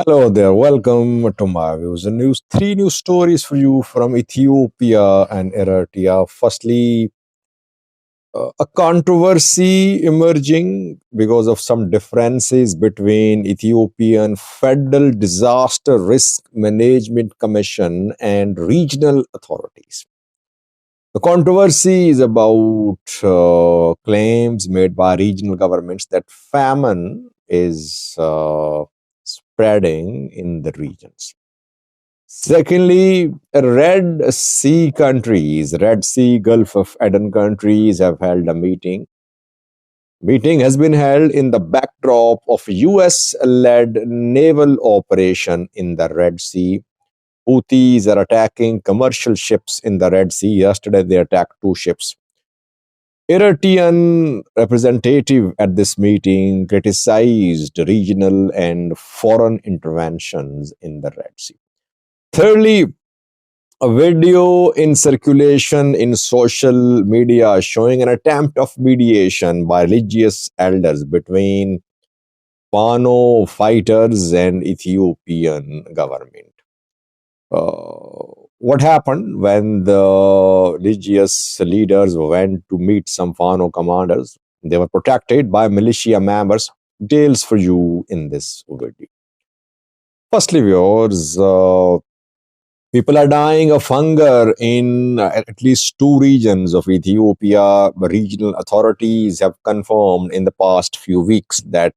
Hello there, welcome to my views and news. Three news stories for you from Ethiopia and Eritrea. Firstly, a controversy emerging because of some differences between Ethiopian Federal Disaster Risk Management Commission and regional authorities. The controversy is about claims made by regional governments that famine is spreading in the regions. Secondly, Red Sea countries, Red Sea, Gulf of Aden countries have held a meeting. Meeting has been held in the backdrop of US-led naval operation in the Red Sea. Houthis are attacking commercial ships in the Red Sea. Yesterday, they attacked two ships. Eritrean representative at this meeting criticized regional and foreign interventions in the Red Sea. Thirdly, a video in circulation in social media showing an attempt of mediation by religious elders between Fano fighters and Ethiopian government. What happened when the religious leaders went to meet some Fano commanders? They were protected by militia members. Details for you in this video. Firstly, viewers, people are dying of hunger in at least two regions of Ethiopia. Regional authorities have confirmed in the past few weeks that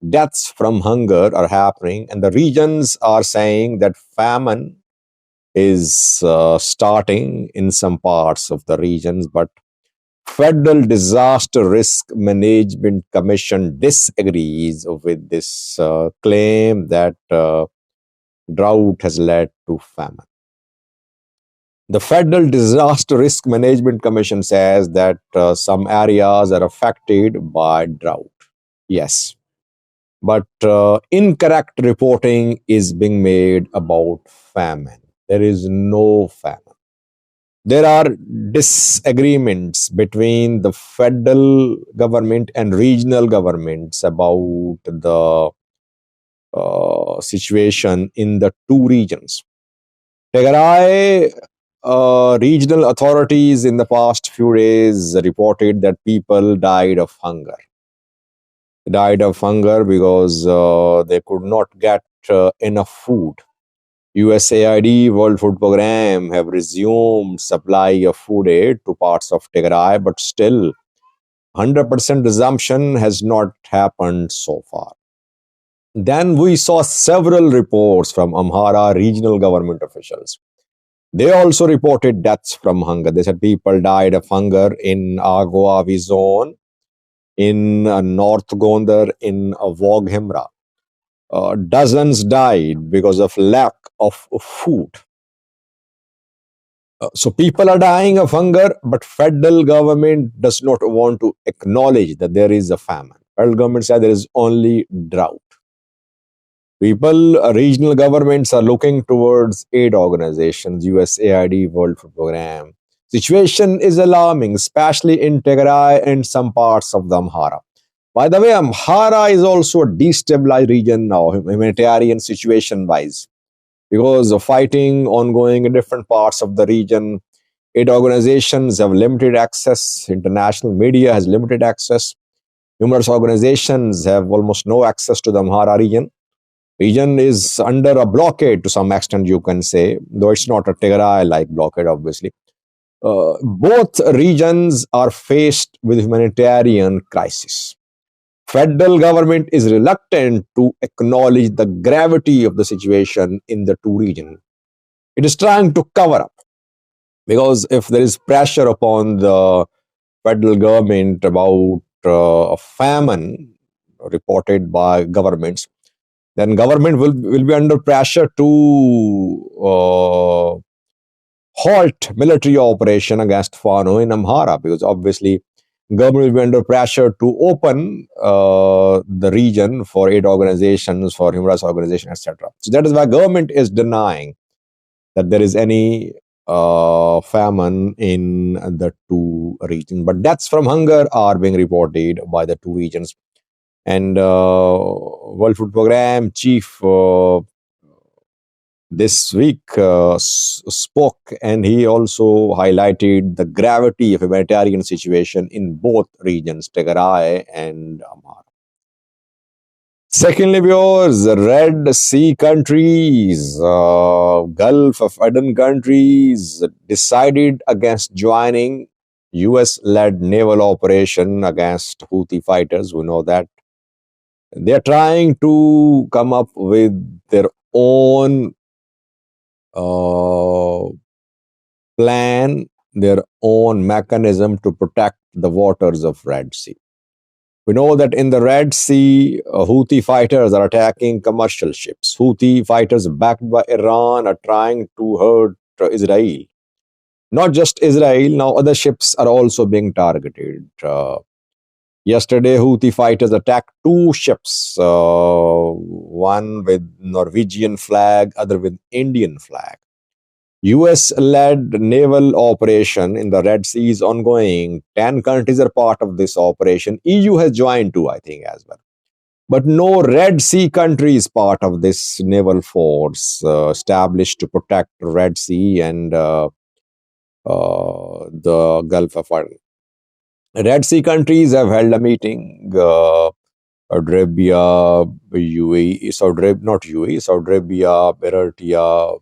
deaths from hunger are happening, and the regions are saying that famine is starting in some parts of the regions, but Federal Disaster Risk Management Commission disagrees with this claim that drought has led to famine. The Federal Disaster Risk Management Commission says that some areas are affected by drought. Yes, but incorrect reporting is being made about famine. There is no famine. There are disagreements between the federal government and regional governments about the situation in the two regions. Tigray regional authorities in the past few days reported that people died of hunger. They died of hunger because they could not get enough food. USAID, World Food Program, have resumed supply of food aid to parts of Tigray, but still 100% resumption has not happened so far. Then we saw several reports from Amhara regional government officials. They also reported deaths from hunger. They said people died of hunger in Agwavi zone, in North Gondar, in Voghemra. Dozens died because of lack of food. So people are dying of hunger, but federal government does not want to acknowledge that there is a famine. Federal government says there is only drought. Regional governments are looking towards aid organizations, USAID, World Food Program. Situation is alarming, especially in Tigray and some parts of the Amhara. By the way, Amhara is also a destabilized region now, humanitarian situation-wise, because of fighting ongoing in different parts of the region. Aid organizations have limited access. International media has limited access. Numerous organizations have almost no access to the Amhara region. Region is under a blockade to some extent, you can say, though it's not a Tigray-like blockade, obviously. Both regions are faced with humanitarian crisis. Federal government is reluctant to acknowledge the gravity of the situation in the two regions. It is trying to cover up, because if there is pressure upon the federal government about a famine reported by governments, then government will be under pressure to halt military operation against Fano in Amhara, because obviously government will be under pressure to open the region for aid organizations, for human rights organizations, etc. So that is why government is denying that there is any famine in the two regions. But deaths from hunger are being reported by the two regions. And World Food Program chief this week spoke, and he also highlighted the gravity of humanitarian situation in both regions, Tigray and Amhara. Secondly, viewers, the Red Sea countries, Gulf of Aden countries decided against joining US-led naval operation against Houthi fighters. We know that they are trying to come up with their own uh, plan, their own mechanism to protect the waters of Red Sea. We know that in the Red Sea, Houthi fighters are attacking commercial ships. Houthi fighters backed by Iran are trying to hurt Israel. Not just Israel, now other ships are also being targeted. Yesterday, Houthi fighters attacked two ships, one with Norwegian flag, other with Indian flag. US-led naval operation in the Red Sea is ongoing. 10 countries are part of this operation. EU has joined too, I think, as well. But no Red Sea country is part of this naval force established to protect the Red Sea and the Gulf of Aden. Red Sea countries have held a meeting. Saudi Arabia, UAE, not UAE, Saudi Arabia, Eritrea,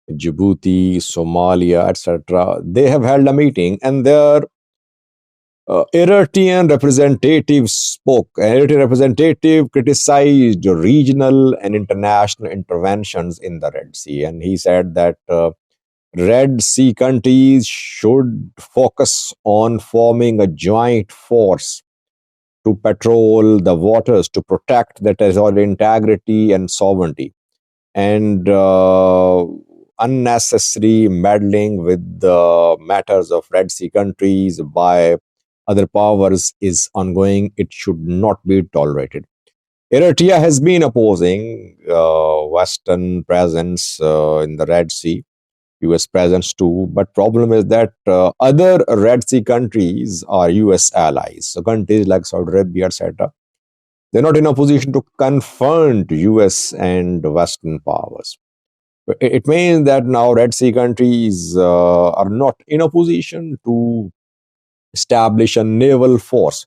Djibouti, Somalia, etc. They have held a meeting, and their Eritrean representative spoke. An Eritrean representative criticized regional and international interventions in the Red Sea, and he said that Red Sea countries should focus on forming a joint force to patrol the waters to protect the territorial integrity and sovereignty, and unnecessary meddling with the matters of Red Sea countries by other powers is ongoing. It should not be tolerated. Eritrea has been opposing Western presence in the Red Sea, US presence too. But problem is that other Red Sea countries are US allies. So countries like Saudi Arabia, etc. They're not in a position to confront US and Western powers. It means that now Red Sea countries are not in a position to establish a naval force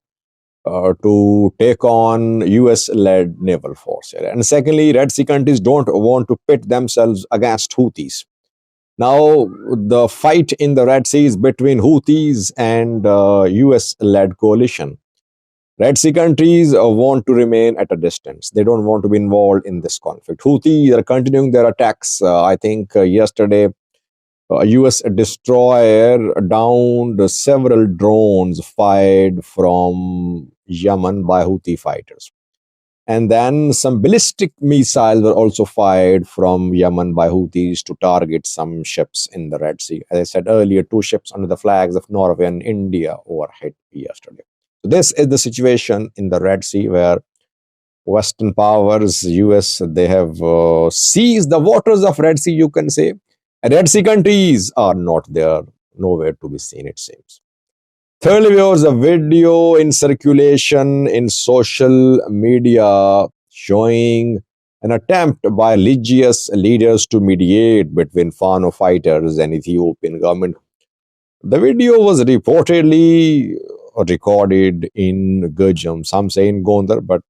to take on US-led naval force. And secondly, Red Sea countries don't want to pit themselves against Houthis. Now, the fight in the Red Sea is between Houthis and US-led coalition. Red Sea countries want to remain at a distance. They don't want to be involved in this conflict. Houthis are continuing their attacks. I think yesterday, a US destroyer downed several drones fired from Yemen by Houthi fighters. And then some ballistic missiles were also fired from Yemen by Houthis to target some ships in the Red Sea. As I said earlier, two ships under the flags of Norway and India were hit yesterday. So this is the situation in the Red Sea where Western powers, US, they have seized the waters of Red Sea, you can say. Red Sea countries are not there, nowhere to be seen, it seems. Thirdly, there was a video in circulation in social media showing an attempt by religious leaders to mediate between Fano fighters and Ethiopian government. The video was reportedly recorded in Gurjam, some say in Gondar, but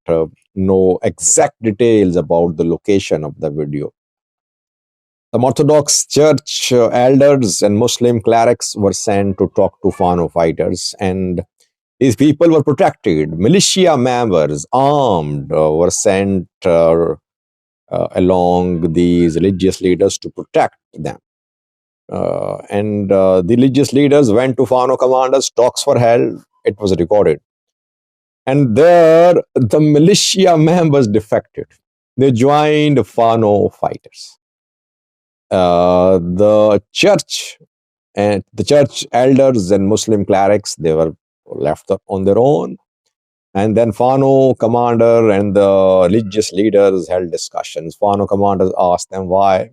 no exact details about the location of the video. Some Orthodox Church elders and Muslim clerics were sent to talk to Fano fighters, and these people were protected. Militia members, armed, were sent along these religious leaders to protect them. And the religious leaders went to Fano commanders, talks were held, it was recorded. And there, the militia members defected. They joined Fano fighters. The church and the church elders and Muslim clerics, they were left on their own. And then Fano commander and the religious leaders held discussions. Fano commanders asked them why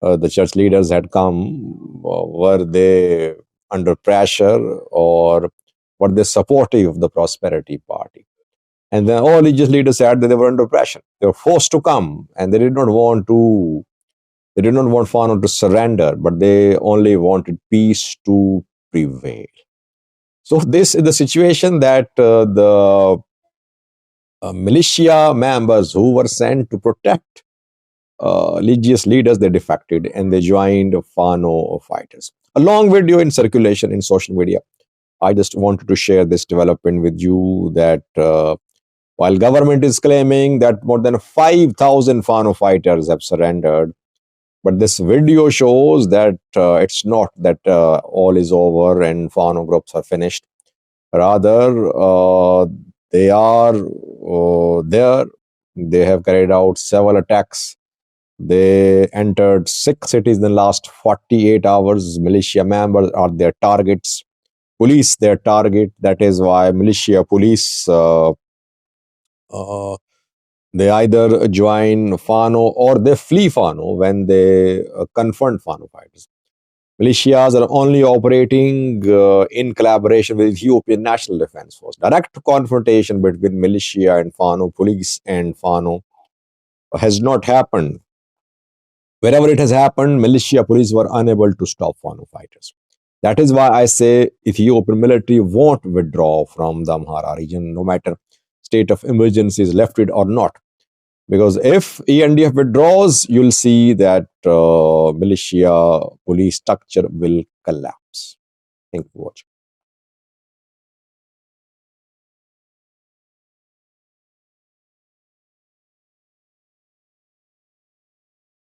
the church leaders had come. Were they under pressure or were they supportive of the Prosperity Party? And then all religious leaders said that they were under pressure. They were forced to come, and they did not want to. They did not want Fano to surrender, but they only wanted peace to prevail. So this is the situation that the militia members who were sent to protect religious leaders, they defected and they joined Fano fighters. A long video in circulation in social media. I just wanted to share this development with you that while government is claiming that more than 5,000 Fano fighters have surrendered, but this video shows that it's not that all is over and Fano groups are finished. Rather, they are there. They have carried out several attacks. They entered 6 cities in the last 48 hours. Militia members are their targets. Police their target. That is why militia police uh, they either join Fano or they flee Fano when they confront Fano fighters. Militias are only operating in collaboration with Ethiopian National Defense Force. Direct confrontation between militia and Fano police and Fano has not happened. Wherever it has happened, militia police were unable to stop Fano fighters. That is why I say Ethiopian military won't withdraw from the Amhara region, no matter state of emergency is lifted or not. Because if ENDF withdraws, you'll see that militia police structure will collapse. Thank you for watching.